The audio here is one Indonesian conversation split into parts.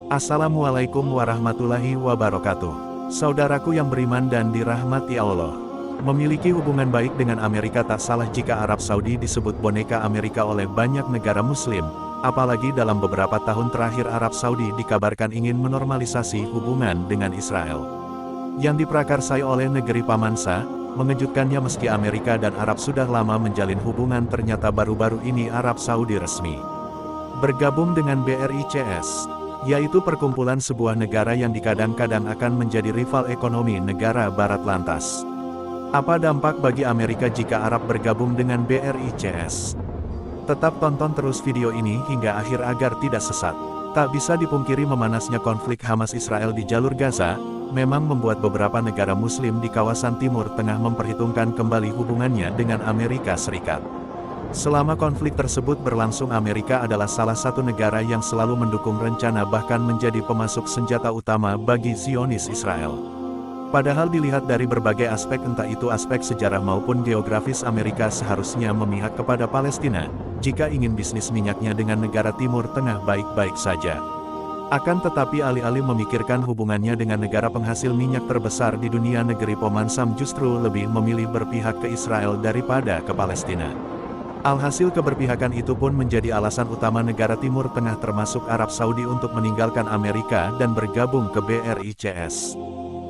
Assalamualaikum warahmatullahi wabarakatuh. Saudaraku yang beriman dan dirahmati Allah. Memiliki hubungan baik dengan Amerika tak salah jika Arab Saudi disebut boneka Amerika oleh banyak negara muslim, apalagi dalam beberapa tahun terakhir Arab Saudi dikabarkan ingin menormalisasi hubungan dengan Israel. Yang diprakarsai oleh negeri Pamansa, mengejutkannya meski Amerika dan Arab sudah lama menjalin hubungan ternyata baru-baru ini Arab Saudi resmi bergabung dengan BRICS, yaitu perkumpulan sebuah negara yang dikadang-kadang akan menjadi rival ekonomi negara barat lantas. Apa dampak bagi Amerika jika Arab bergabung dengan BRICS? Tetap tonton terus video ini hingga akhir agar tidak sesat. Tak bisa dipungkiri memanasnya konflik Hamas-Israel di jalur Gaza, memang membuat beberapa negara muslim di kawasan Timur Tengah memperhitungkan kembali hubungannya dengan Amerika Serikat. Selama konflik tersebut berlangsung, Amerika adalah salah satu negara yang selalu mendukung rencana bahkan menjadi pemasok senjata utama bagi Zionis Israel. Padahal dilihat dari berbagai aspek, entah itu aspek sejarah maupun geografis, Amerika seharusnya memihak kepada Palestina, jika ingin bisnis minyaknya dengan negara Timur Tengah baik-baik saja. Akan tetapi alih-alih memikirkan hubungannya dengan negara penghasil minyak terbesar di dunia, negeri Pemansam justru lebih memilih berpihak ke Israel daripada ke Palestina. Alhasil keberpihakan itu pun menjadi alasan utama negara Timur Tengah termasuk Arab Saudi untuk meninggalkan Amerika dan bergabung ke BRICS.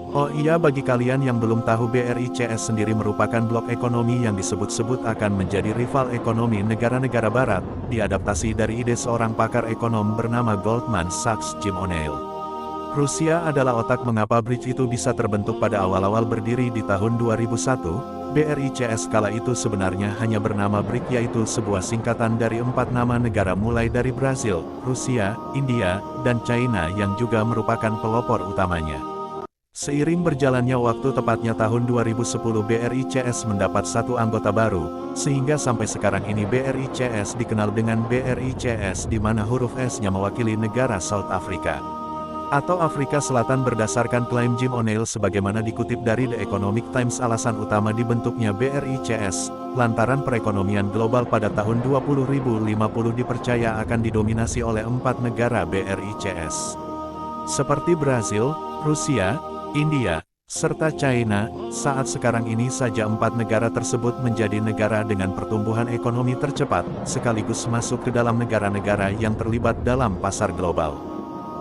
Oh iya, bagi kalian yang belum tahu, BRICS sendiri merupakan blok ekonomi yang disebut-sebut akan menjadi rival ekonomi negara-negara barat, diadaptasi dari ide seorang pakar ekonom bernama Goldman Sachs Jim O'Neill. Rusia adalah otak mengapa BRICS itu bisa terbentuk pada awal-awal berdiri di tahun 2001. BRICS kala itu sebenarnya hanya bernama BRIC, yaitu sebuah singkatan dari 4 nama negara mulai dari Brazil, Rusia, India, dan China yang juga merupakan pelopor utamanya. Seiring berjalannya waktu, tepatnya tahun 2010, BRICS mendapat satu anggota baru, sehingga sampai sekarang ini BRICS dikenal dengan BRICS di mana huruf S-nya mewakili negara South Africa atau Afrika Selatan berdasarkan klaim Jim O'Neill sebagaimana dikutip dari The Economic Times. Alasan utama dibentuknya BRICS, lantaran perekonomian global pada tahun 2050 dipercaya akan didominasi oleh 4 negara BRICS. Seperti Brazil, Rusia, India, serta China. Saat sekarang ini saja 4 negara tersebut menjadi negara dengan pertumbuhan ekonomi tercepat, sekaligus masuk ke dalam negara-negara yang terlibat dalam pasar global.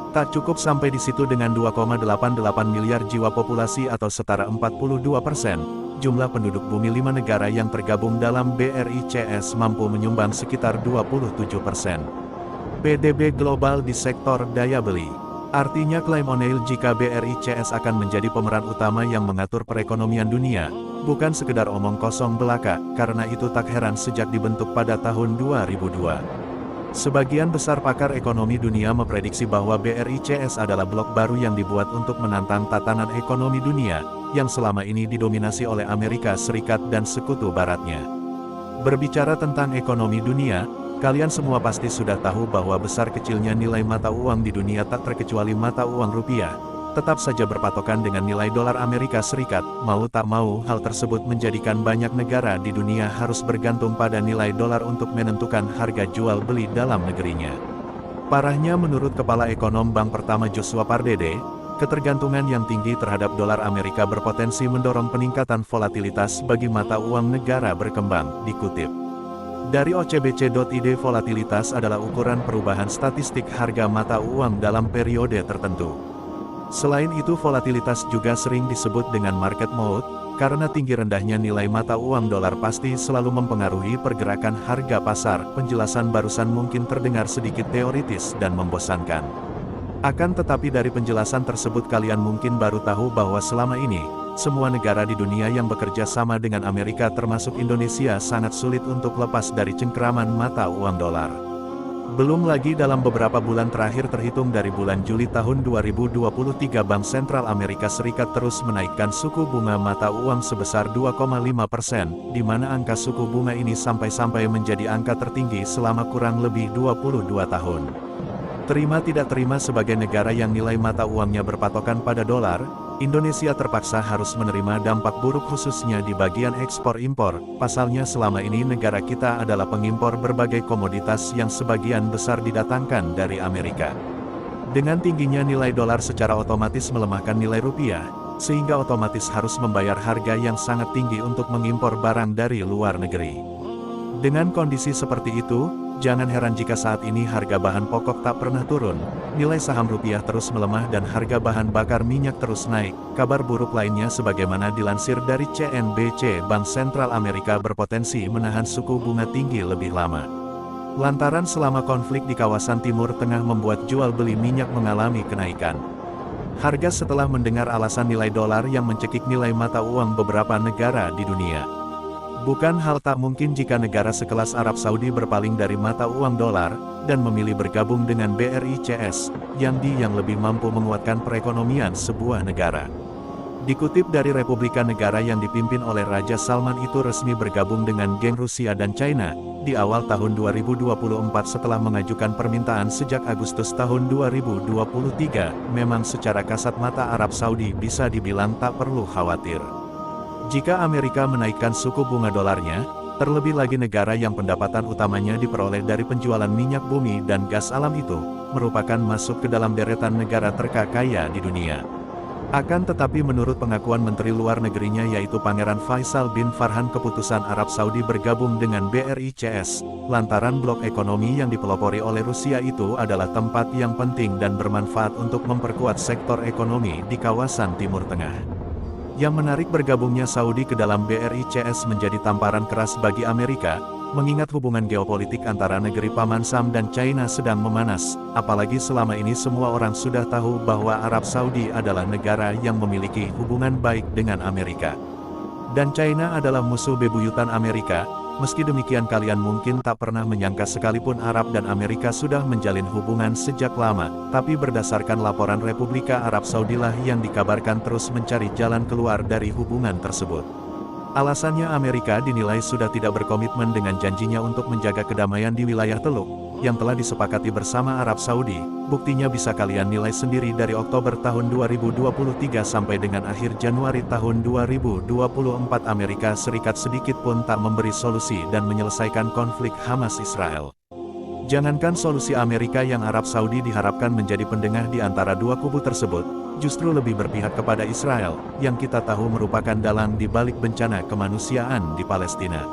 Tak cukup sampai di situ, dengan 2,88 miliar jiwa populasi atau setara 42%, jumlah penduduk bumi 5 negara yang tergabung dalam BRICS mampu menyumbang sekitar 27% PDB global di sektor daya beli. Artinya klaim O'Neill jika BRICS akan menjadi pemeran utama yang mengatur perekonomian dunia, bukan sekedar omong kosong belaka, karena itu tak heran sejak dibentuk pada tahun 2002. Sebagian besar pakar ekonomi dunia memprediksi bahwa BRICS adalah blok baru yang dibuat untuk menantang tatanan ekonomi dunia, yang selama ini didominasi oleh Amerika Serikat dan sekutu baratnya. Berbicara tentang ekonomi dunia, kalian semua pasti sudah tahu bahwa besar kecilnya nilai mata uang di dunia tak terkecuali mata uang rupiah, tetap saja berpatokan dengan nilai dolar Amerika Serikat. Mau tak mau, hal tersebut menjadikan banyak negara di dunia harus bergantung pada nilai dolar untuk menentukan harga jual beli dalam negerinya. Parahnya, menurut Kepala Ekonom Bank Pertama Joshua Pardede, ketergantungan yang tinggi terhadap dolar Amerika berpotensi mendorong peningkatan volatilitas bagi mata uang negara berkembang. Dikutip dari ocbc.id, volatilitas adalah ukuran perubahan statistik harga mata uang dalam periode tertentu. Selain itu, volatilitas juga sering disebut dengan market mode, karena tinggi rendahnya nilai mata uang dolar pasti selalu mempengaruhi pergerakan harga pasar. Penjelasan barusan mungkin terdengar sedikit teoritis dan membosankan. Akan tetapi dari penjelasan tersebut kalian mungkin baru tahu bahwa selama ini, semua negara di dunia yang bekerja sama dengan Amerika termasuk Indonesia sangat sulit untuk lepas dari cengkeraman mata uang dolar. Belum lagi dalam beberapa bulan terakhir, terhitung dari bulan Juli tahun 2023, Bank Sentral Amerika Serikat terus menaikkan suku bunga mata uang sebesar 2,5%, di mana angka suku bunga ini sampai-sampai menjadi angka tertinggi selama kurang lebih 22 tahun. Terima tidak terima, sebagai negara yang nilai mata uangnya berpatokan pada dolar, Indonesia terpaksa harus menerima dampak buruk khususnya di bagian ekspor-impor. Pasalnya selama ini negara kita adalah pengimpor berbagai komoditas yang sebagian besar didatangkan dari Amerika. Dengan tingginya nilai dolar secara otomatis melemahkan nilai rupiah, sehingga otomatis harus membayar harga yang sangat tinggi untuk mengimpor barang dari luar negeri. Dengan kondisi seperti itu, jangan heran jika saat ini harga bahan pokok tak pernah turun, nilai saham rupiah terus melemah dan harga bahan bakar minyak terus naik. Kabar buruk lainnya sebagaimana dilansir dari CNBC, Bank Sentral Amerika berpotensi menahan suku bunga tinggi lebih lama. Lantaran selama konflik di kawasan Timur Tengah membuat jual beli minyak mengalami kenaikan. Harga setelah mendengar alasan nilai dolar yang mencekik nilai mata uang beberapa negara di dunia. Bukan hal tak mungkin jika negara sekelas Arab Saudi berpaling dari mata uang dolar, dan memilih bergabung dengan BRICS, yang lebih mampu menguatkan perekonomian sebuah negara. Dikutip dari Republika Negara yang dipimpin oleh Raja Salman itu resmi bergabung dengan geng Rusia dan China, di awal tahun 2024 setelah mengajukan permintaan sejak Agustus tahun 2023, memang secara kasat mata Arab Saudi bisa dibilang tak perlu khawatir. Jika Amerika menaikkan suku bunga dolarnya, terlebih lagi negara yang pendapatan utamanya diperoleh dari penjualan minyak bumi dan gas alam itu, merupakan masuk ke dalam deretan negara terkaya di dunia. Akan tetapi menurut pengakuan Menteri Luar Negerinya yaitu Pangeran Faisal bin Farhan, keputusan Arab Saudi bergabung dengan BRICS, lantaran blok ekonomi yang dipelopori oleh Rusia itu adalah tempat yang penting dan bermanfaat untuk memperkuat sektor ekonomi di kawasan Timur Tengah. Yang menarik bergabungnya Saudi ke dalam BRICS menjadi tamparan keras bagi Amerika, mengingat hubungan geopolitik antara negeri Paman Sam dan China sedang memanas, apalagi selama ini semua orang sudah tahu bahwa Arab Saudi adalah negara yang memiliki hubungan baik dengan Amerika. Dan China adalah musuh bebuyutan Amerika. Meski demikian kalian mungkin tak pernah menyangka sekalipun Arab dan Amerika sudah menjalin hubungan sejak lama, tapi berdasarkan laporan Republika Arab Saudilah yang dikabarkan terus mencari jalan keluar dari hubungan tersebut. Alasannya Amerika dinilai sudah tidak berkomitmen dengan janjinya untuk menjaga kedamaian di wilayah Teluk, yang telah disepakati bersama Arab Saudi. Buktinya bisa kalian nilai sendiri dari Oktober tahun 2023 sampai dengan akhir Januari tahun 2024 Amerika Serikat sedikit pun tak memberi solusi dan menyelesaikan konflik Hamas-Israel. Jangankan solusi Amerika yang Arab Saudi diharapkan menjadi pendengah di antara dua kubu tersebut, justru lebih berpihak kepada Israel, yang kita tahu merupakan dalang di balik bencana kemanusiaan di Palestina.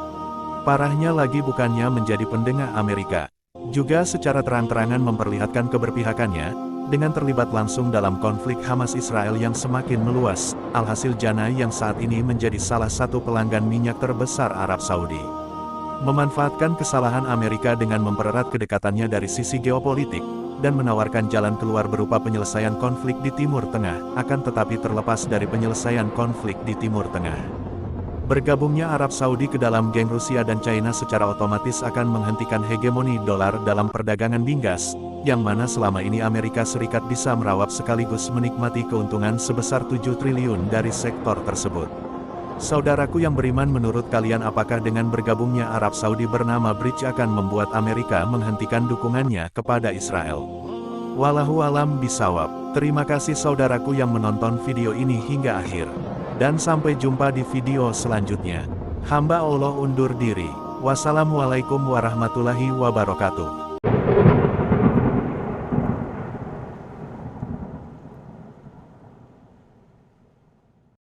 Parahnya lagi bukannya menjadi pendengah Amerika, juga secara terang-terangan memperlihatkan keberpihakannya, dengan terlibat langsung dalam konflik Hamas-Israel yang semakin meluas, alhasil Jannah yang saat ini menjadi salah satu pelanggan minyak terbesar Arab Saudi. Memanfaatkan kesalahan Amerika dengan mempererat kedekatannya dari sisi geopolitik, dan menawarkan jalan keluar berupa penyelesaian konflik di Timur Tengah, akan tetapi terlepas dari penyelesaian konflik di Timur Tengah. Bergabungnya Arab Saudi ke dalam geng Rusia dan China secara otomatis akan menghentikan hegemoni dolar dalam perdagangan binggas, yang mana selama ini Amerika Serikat bisa meraup sekaligus menikmati keuntungan sebesar 7 triliun dari sektor tersebut. Saudaraku yang beriman, menurut kalian apakah dengan bergabungnya Arab Saudi bernama BRICS akan membuat Amerika menghentikan dukungannya kepada Israel? Wallahu alam bisawab. Terima kasih saudaraku yang menonton video ini hingga akhir. Dan sampai jumpa di video selanjutnya. Hamba Allah undur diri. Wassalamualaikum warahmatullahi wabarakatuh.